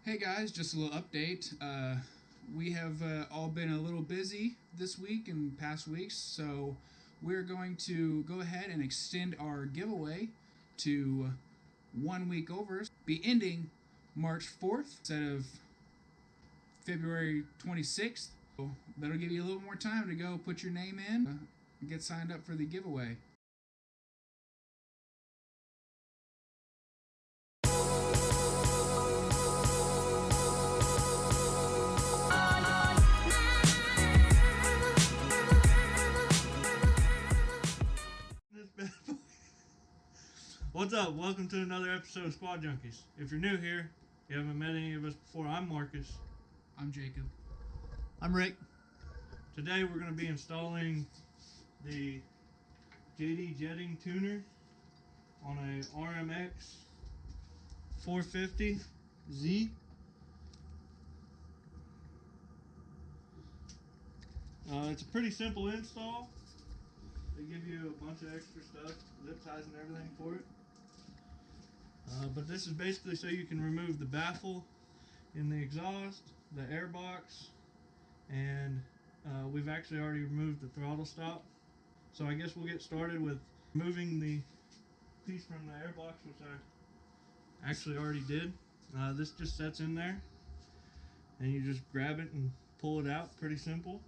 Hey guys, just a little update. We have all been a little busy this week and past weeks, so we're going to go ahead and extend our giveaway to 1 week over. Be ending March 4th instead of February 26th. So that'll give you a little more time to go put your name in and get signed up for the giveaway. What's up? Welcome to another episode of Squad Junkies. If you're new here, you haven't met any of us before, I'm Marcus. I'm Jacob. I'm Rick. Today we're going to be installing the JD jetting tuner on a RMX 450Z. It's a pretty simple install. They give you a bunch of extra stuff, zip ties and everything for it. But this is basically so you can remove the baffle in the exhaust, the air box, and we've actually already removed the throttle stop. So I guess we'll get started with removing the piece from the air box, which I actually already did. This just sets in there, and you just grab it and pull it out. Pretty simple.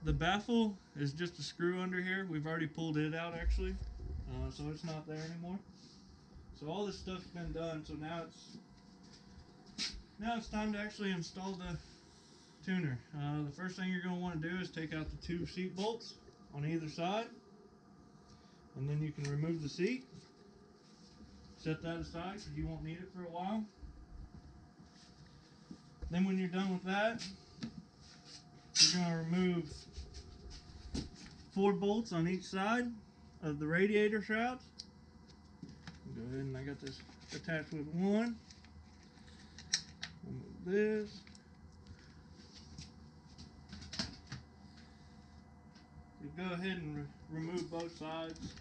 The baffle is just a screw under here. We've already pulled it out actually, so it's not there anymore. So all this stuff's been done. So now it's time to actually install the tuner. The first thing you're going to want to do is take out the two seat bolts on either side, and then you can remove the seat. Set that aside because you won't need it for a while. Then when you're done with that, you're going to remove 4 bolts on each side of the radiator shrouds. Go ahead, and I got this attached with one. Remove this. You go ahead and remove both sides.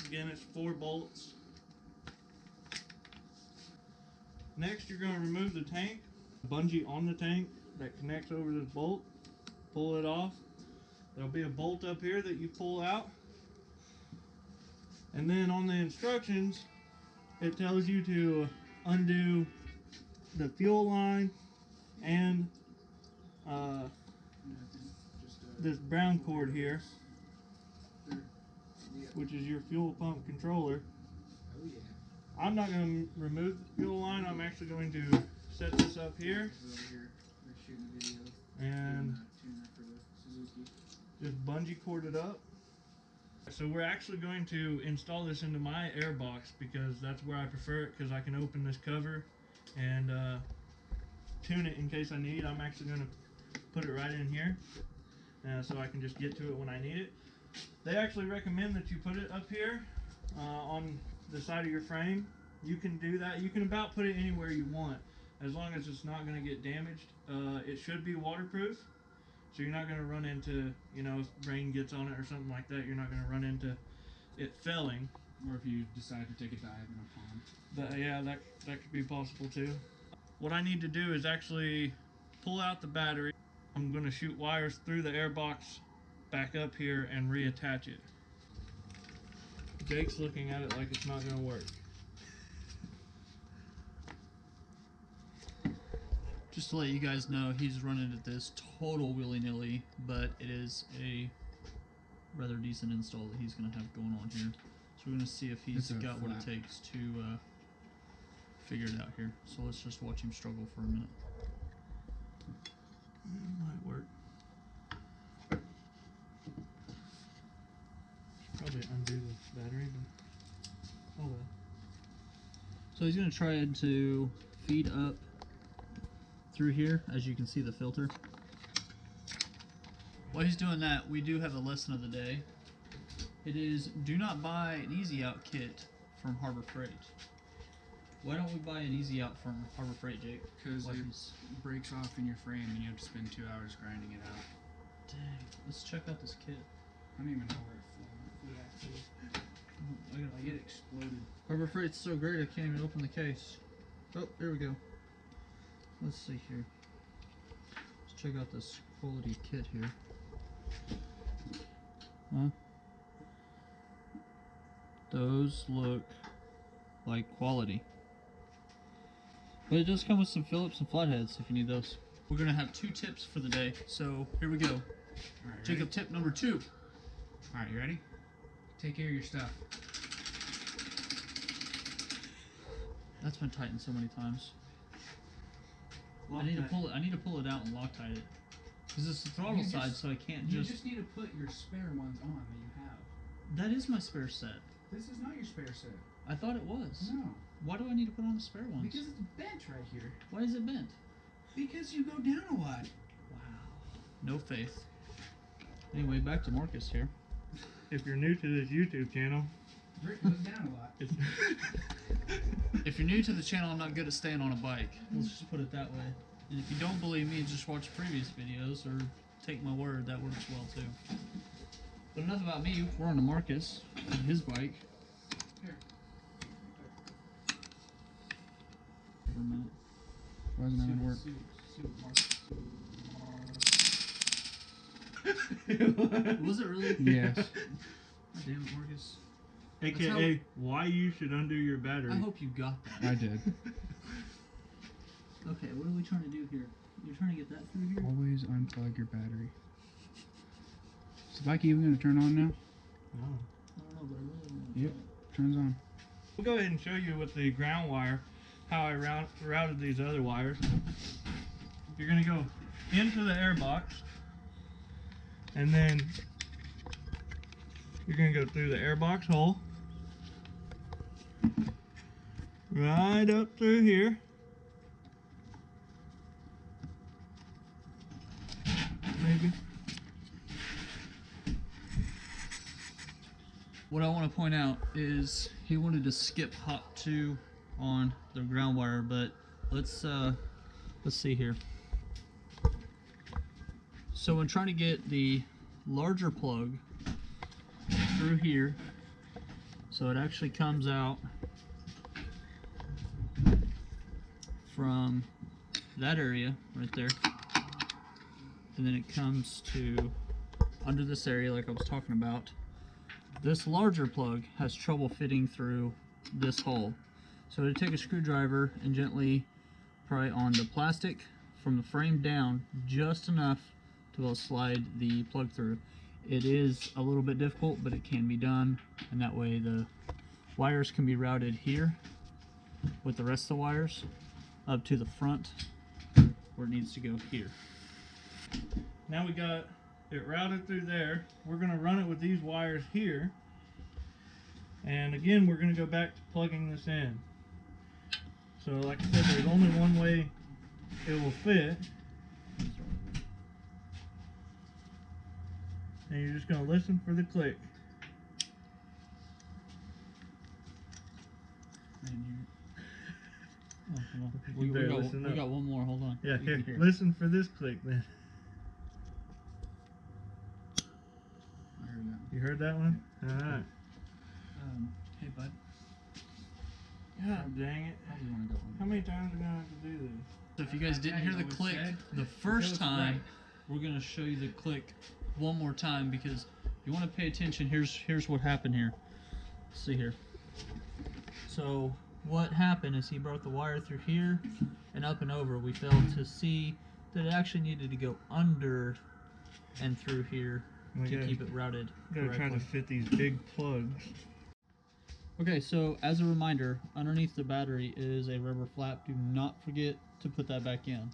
Again, it's 4 bolts. Next, you're going to remove the tank, bungee on the tank that connects over this bolt. Pull it off. There'll be a bolt up here that you pull out. And then on the instructions, it tells you to undo the fuel line and this brown cord here, which is your fuel pump controller. I'm not going to remove the fuel line. I'm actually going to set this up here and just bungee cord it up. So we're actually going to install this into my air box because that's where I prefer it, because I can open this cover and tune it in case I need. I'm actually going to put it right in here so I can just get to it when I need it. They actually recommend that you put it up here on the side of your frame. You can do that. You can about put it anywhere you want as long as it's not going to get damaged. It should be waterproof. So you're not going to run into, if rain gets on it or something like that, you're not going to run into it felling. Or if you decide to take a dive in a pond. Yeah, that could be possible too. What I need to do is actually pull out the battery. I'm going to shoot wires through the air box back up here and reattach it. Jake's looking at it like it's not going to work. Just to let you guys know, he's running at this total willy-nilly, but it is a rather decent install that he's going to have going on here. So we're going to see if he's got what it takes to figure it out here. So let's just watch him struggle for a minute. It might work. Probably undo the battery, but oh well. So he's going to try to feed up through here. As you can see, the filter. While he's doing that, we do have a lesson of the day. It is, do not buy an easy out kit from Harbor Freight. Why don't we buy an easy out from Harbor Freight, Jake? Because it breaks off in your frame and you have to spend 2 hours grinding it out. Dang. Let's check out this kit. I don't even know where it flew. Like it exploded. Harbor Freight's so great I can't even open the case. Oh, there we go. Let's see here. Let's check out this quality kit here. Huh? Those look like quality. But it does come with some Phillips and flatheads if you need those. We're gonna have 2 tips for the day, so here we go. Alright, Jacob, tip number 2. Alright, you ready? Take care of your stuff. That's been tightened so many times. I need to pull it out and Loctite it. Because it's the throttle side, so I can't You just need to put your spare ones on that you have. That is my spare set. This is not your spare set. I thought it was. No. Why do I need to put on the spare ones? Because it's bent right here. Why is it bent? Because you go down a lot. Wow. No faith. Anyway, back to Marcus here. If you're new to this YouTube channel, Rick goes down a lot. If you're new to the channel, I'm not good at staying on a bike. Let's just put it that way. And if you don't believe me, just watch previous videos or take my word, that works well too. But enough about me, we're on to Marcus and his bike. Here. For a minute. Why doesn't that work? Was it really? Yes. God damn it, Marcus. AKA why you should undo your battery. I hope you got that. I did. Okay, what are we trying to do here? You're trying to get that through here? Always unplug your battery. Is the bike even going to turn on now? Oh. I don't know, but I really want to. Yep, turns on. We'll go ahead and show you with the ground wire how I routed these other wires. You're going to go into the air box, and then you're going to go through the air box hole, right up through here. Maybe. What I want to point out is he wanted to skip hop 2 on the ground wire, but let's see here. So when trying to get the larger plug through here, so it actually comes out from that area right there, and then it comes to under this area like I was talking about. This larger plug has trouble fitting through this hole. So to take a screwdriver and gently pry on the plastic from the frame down just enough to be able to slide the plug through. It is a little bit difficult, but it can be done, and that way the wires can be routed here with the rest of the wires up to the front where it needs to go here. Now we got it routed through there. We're going to run it with these wires here, and again we're going to go back to plugging this in. So like I said, there's only one way it will fit, and you're just going to listen for the click. Oh, hold on. You We better listen up. got one more, hold on. Yeah, You here, can hear. listen for this click then. I heard that. You heard that one? Alright. Hey bud, God dang it. How do you want to go? How many times are we going to have to do this? so if you guys didn't hear the click the first time, we're gonna show you the click one more time, because if you want to pay attention, here's what happened here. Let's see here. So what happened is he brought the wire through here and up and over. We failed to see that it actually needed to go under and through here to keep it routed Gotta try correctly. to fit these big plugs. Okay, so as a reminder, underneath the battery is a rubber flap. Do not forget to put that back in.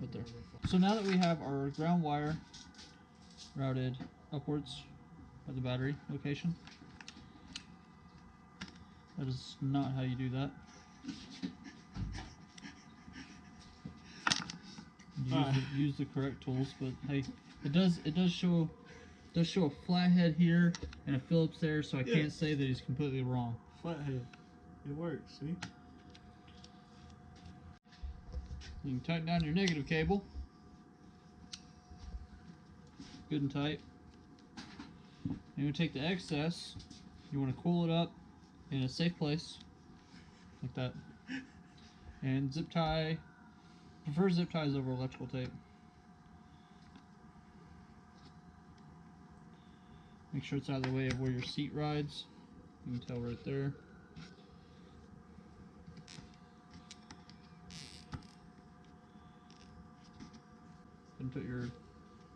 Right there. So now that we have our ground wire routed upwards at the battery location, that is not how you do that. Use the correct tools, but hey, it does show a flathead here and a Phillips there, so I can't say that he's completely wrong. Flathead. It works, see? You can tighten down your negative cable. Good and tight. You're going to take the excess, you want to cool it up in a safe place, like that. And zip tie, prefer zip ties over electrical tape. Make sure it's out of the way of where your seat rides. You can tell right there. And put your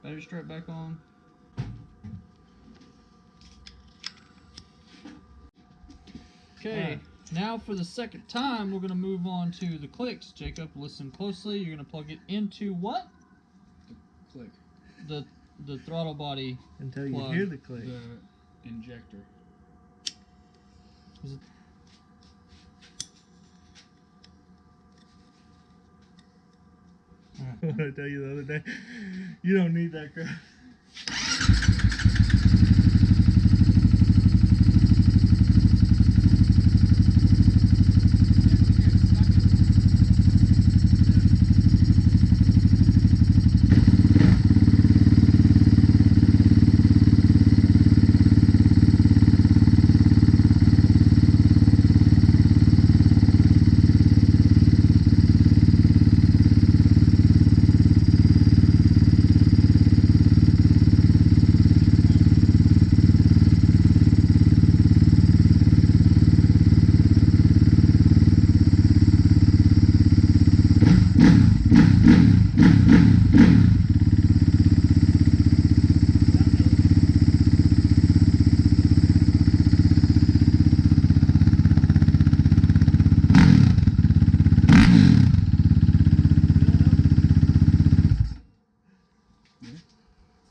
battery strap back on. Okay, now for the second time, we're going to move on to the clicks. Jacob, listen closely. You're going to plug it into what? The click. The throttle body until you plug. hear the click. The injector. Is it? What did I tell you the other day? You don't need that crap.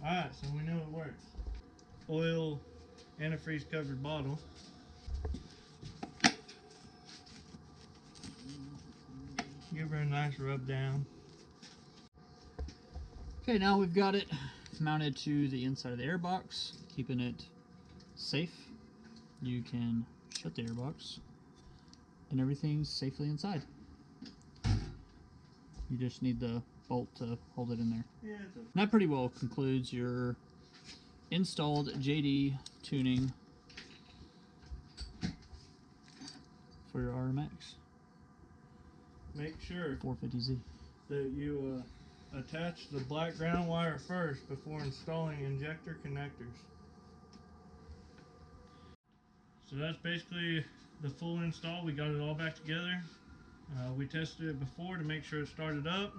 Alright, so we know it works. Oil, antifreeze covered bottle. Give her a nice rub down. Okay, now we've got it mounted to the inside of the airbox, keeping it safe. You can shut the airbox and everything's safely inside. You just need the bolt to hold it in there. Yeah, it's okay. That pretty well concludes your installed JD tuning for your RMX Make sure 450Z. that you attach the black ground wire first before installing injector connectors. So that's basically the full install. We got it all back together. We tested it before to make sure it started up,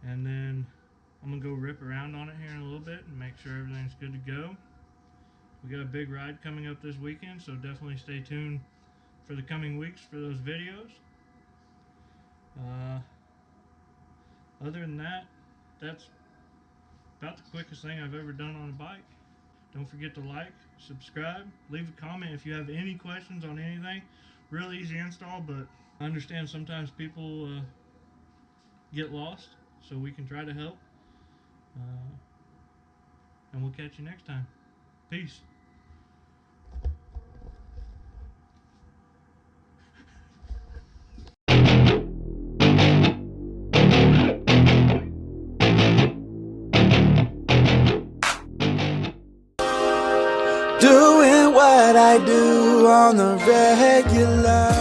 and then I'm gonna go rip around on it here in a little bit and make sure everything's good to go. We got a big ride coming up this weekend, so definitely stay tuned for the coming weeks for those videos. Other than that, that's about the quickest thing I've ever done on a bike. Don't forget to like, subscribe, leave a comment if you have any questions on anything. Real easy install, but I understand sometimes people get lost, so we can try to help. And we'll catch you next time. Peace. Doing what I do on the regular.